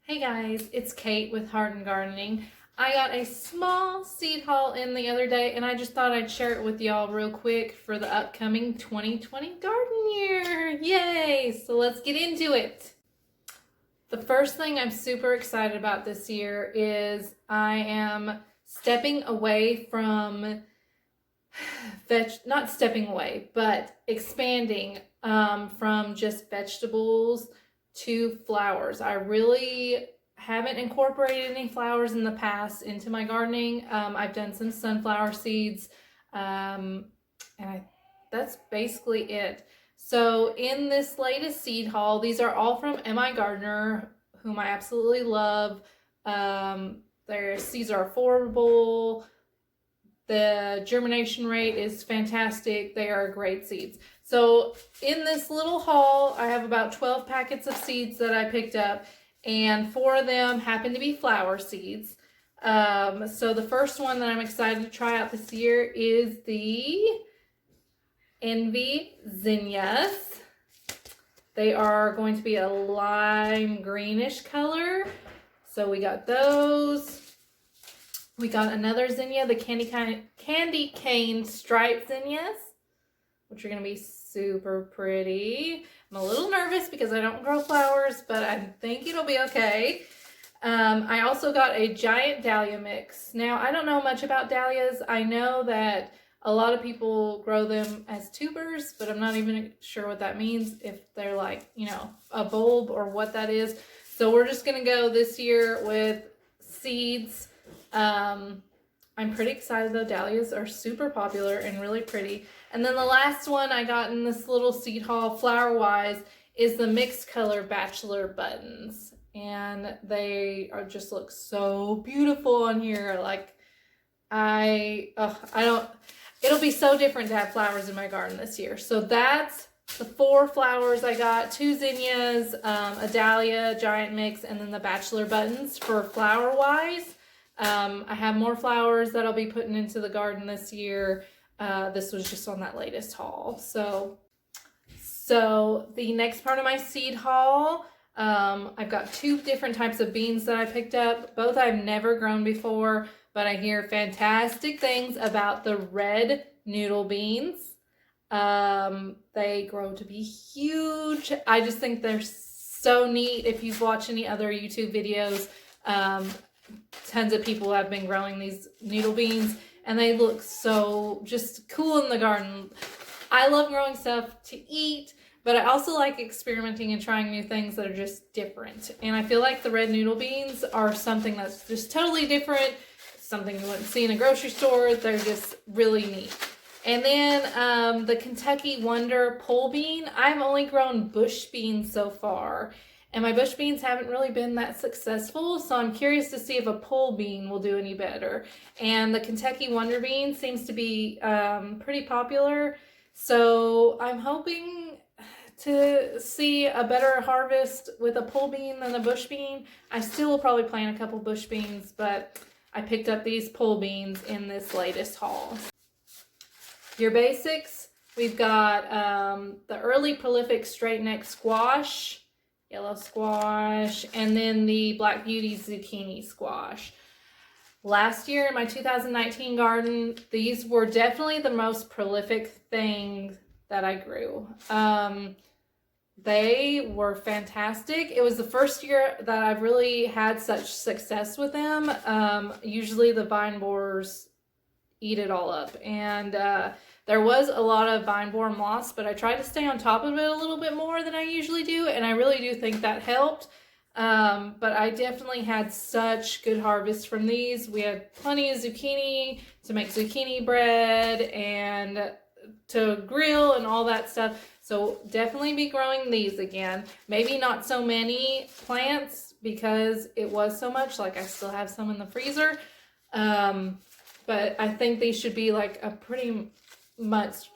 Hey guys, it's Kate with Heart and Gardening. I got a small seed haul in the other day and I just thought I'd share it with y'all real quick for the upcoming 2020 garden year. Yay! So let's get into it. The first thing I'm super excited about this year is I am stepping away from not stepping away, but expanding from just vegetables to flowers. I really haven't incorporated any flowers in the past into my gardening. I've done some sunflower seeds, that's basically it. So in this latest seed haul, these are all from MIgardener, whom I absolutely love. Their seeds are affordable. The germination rate is fantastic. They are great seeds. So in this little haul, I have about 12 packets of seeds that I picked up, and 4 of them happen to be flower seeds. So the first one that I'm excited to try out this year is the Envy zinnias. They are going to be a lime greenish color. So we got those. We got another zinnia, the candy cane striped zinnias, which are going to be super pretty. I'm a little nervous because I don't grow flowers, but I think it'll be okay. I also got a giant dahlia mix. Now, I don't know much about dahlias. I know that a lot of people grow them as tubers, but I'm not even sure what that means, if they're like, a bulb or what that is. So we're just going to go this year with seeds. I'm pretty excited though. Dahlias are super popular and really pretty. And then the last one I got in this little seed haul, flower-wise, is the mixed color bachelor buttons. And they are just look so beautiful on here. Like, it'll be so different to have flowers in my garden this year. So that's the 4 flowers I got, 2 zinnias, a dahlia giant mix, and then the bachelor buttons for flower-wise. I have more flowers that I'll be putting into the garden this year. This was just on that latest haul. So the next part of my seed haul, I've got 2 different types of beans that I picked up. Both I've never grown before, but I hear fantastic things about the red noodle beans. They grow to be huge. I just think they're so neat. If you've watched any other YouTube videos, tons of people have been growing these noodle beans and they look so just cool in the garden. I love growing stuff to eat, but I also like experimenting and trying new things that are just different. And I feel like the red noodle beans are something that's just totally different, something you wouldn't see in a grocery store. They're just really neat. And then the Kentucky Wonder pole bean. I've only grown bush beans so far, and my bush beans haven't really been that successful, so I'm curious to see if a pole bean will do any better. And the Kentucky Wonder bean seems to be pretty popular, so I'm hoping to see a better harvest with a pole bean than a bush bean. I still will probably plant a couple bush beans, but I picked up these pole beans in this latest haul. Your basics, we've got the early prolific straight neck squash, yellow squash, and then the Black Beauty zucchini squash. Last year in my 2019 garden, these were definitely the most prolific things that I grew. They were fantastic. It was the first year that I've really had such success with them. Usually the vine borers eat it all up, and there was a lot of vine borer moss, but I tried to stay on top of it a little bit more than I usually do, and I really do think that helped. But I definitely had such good harvest from these. We had plenty of zucchini to make zucchini bread and to grill and all that stuff. So definitely be growing these again. Maybe not so many plants because it was so much. Like, I still have some in the freezer. But I think these should be like a pretty much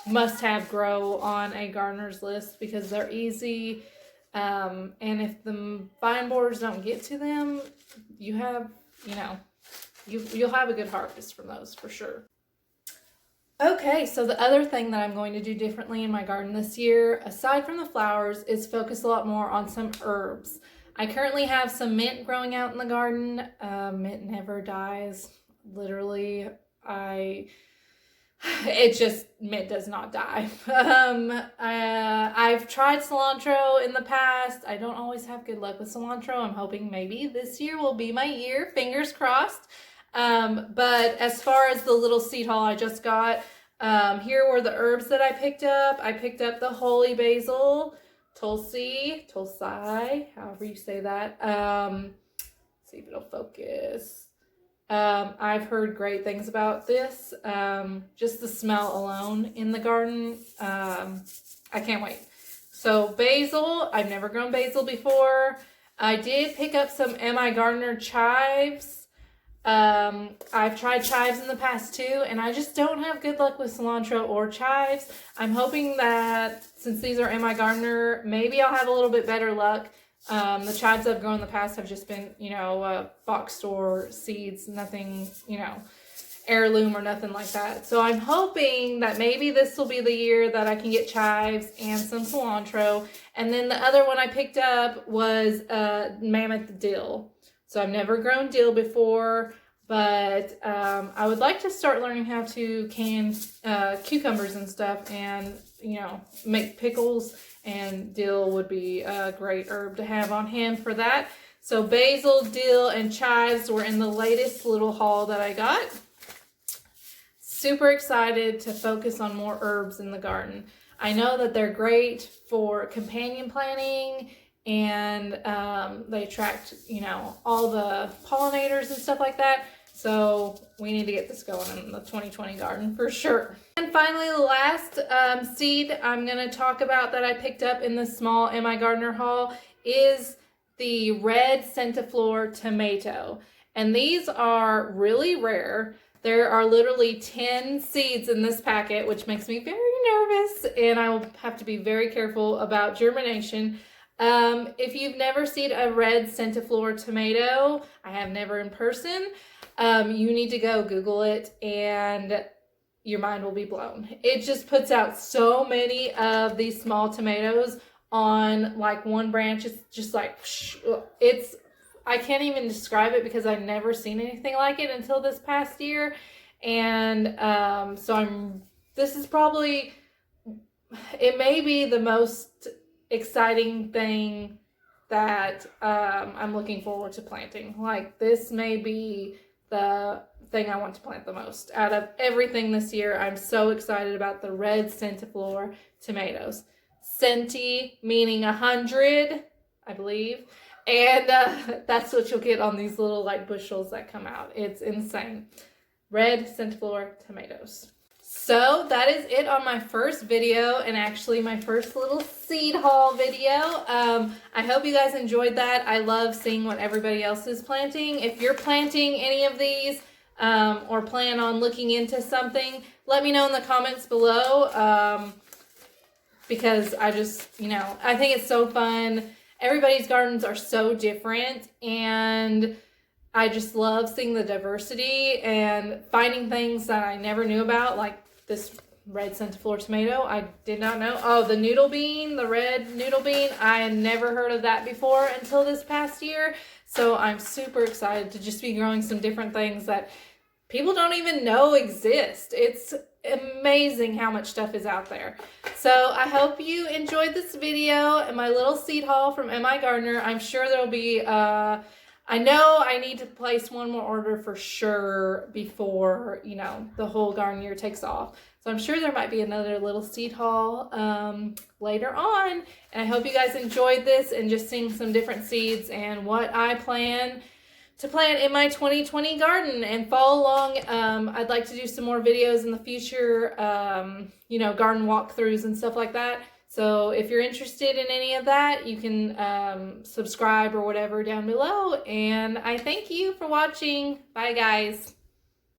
must-have grow on a gardener's list because they're easy. And if the vine borers don't get to them, you'll have a good harvest from those for sure. Okay, so the other thing that I'm going to do differently in my garden this year, aside from the flowers, is focus a lot more on some herbs. I currently have some mint growing out in the garden. Mint never dies. Literally, mint does not die. I've tried cilantro in the past. I don't always have good luck with cilantro. I'm hoping maybe this year will be my year. Fingers crossed. But as far as the little seed haul I just got, here were the herbs that I picked up. I picked up the holy basil, tulsi, however you say that. See if it'll focus. I've heard great things about this. Just the smell alone in the garden. I can't wait. So basil, I've never grown basil before. I did pick up some MIgardener chives. I've tried chives in the past too, and I just don't have good luck with cilantro or chives. I'm hoping that since these are MIgardener, maybe I'll have a little bit better luck. The chives I've grown in the past have just been, box store seeds, nothing, heirloom or nothing like that. So I'm hoping that maybe this will be the year that I can get chives and some cilantro. And then the other one I picked up was mammoth dill. So I've never grown dill before, but I would like to start learning how to can cucumbers and stuff and, make pickles, and dill would be a great herb to have on hand for that. So basil, dill, and chives were in the latest little haul that I got. Super excited to focus on more herbs in the garden. I know that they're great for companion planting, and they attract, all the pollinators and stuff like that. So we need to get this going in the 2020 garden for sure. And finally, the last seed I'm going to talk about that I picked up in the small MIgardener haul is the red centiflora tomato. And these are really rare. There are literally 10 seeds in this packet, which makes me very nervous, and I will have to be very careful about germination. If you've never seen a red centiflora tomato, I have never in person, you need to go Google it and your mind will be blown. It just puts out so many of these small tomatoes on like one branch. It's just like, I can't even describe it because I've never seen anything like it until this past year. And this is probably, it may be the most exciting thing that I'm looking forward to planting. Like, this may be the thing I want to plant the most. Out of everything this year, I'm so excited about the red centiflora tomatoes. Centi meaning 100, I believe. And that's what you'll get on these little like bushels that come out. It's insane. Red centiflora tomatoes. So that is it on my first video, and actually my first little seed haul video. I hope you guys enjoyed that. I love seeing what everybody else is planting. If you're planting any of these or plan on looking into something, let me know in the comments below, because I just, I think it's so fun. Everybody's gardens are so different, and I just love seeing the diversity and finding things that I never knew about, like this red centiflora tomato. I did not know. Oh, the noodle bean, the red noodle bean. I had never heard of that before until this past year. So I'm super excited to just be growing some different things that people don't even know exist. It's amazing how much stuff is out there. So I hope you enjoyed this video and my little seed haul from MIgardener. I'm sure there'll be, I know I need to place one more order for sure before, the whole garden year takes off. So I'm sure there might be another little seed haul later on. And I hope you guys enjoyed this and just seeing some different seeds and what I plan to plant in my 2020 garden, and follow along. I'd like to do some more videos in the future, garden walkthroughs and stuff like that. So if you're interested in any of that, you can subscribe or whatever down below. And I thank you for watching. Bye, guys.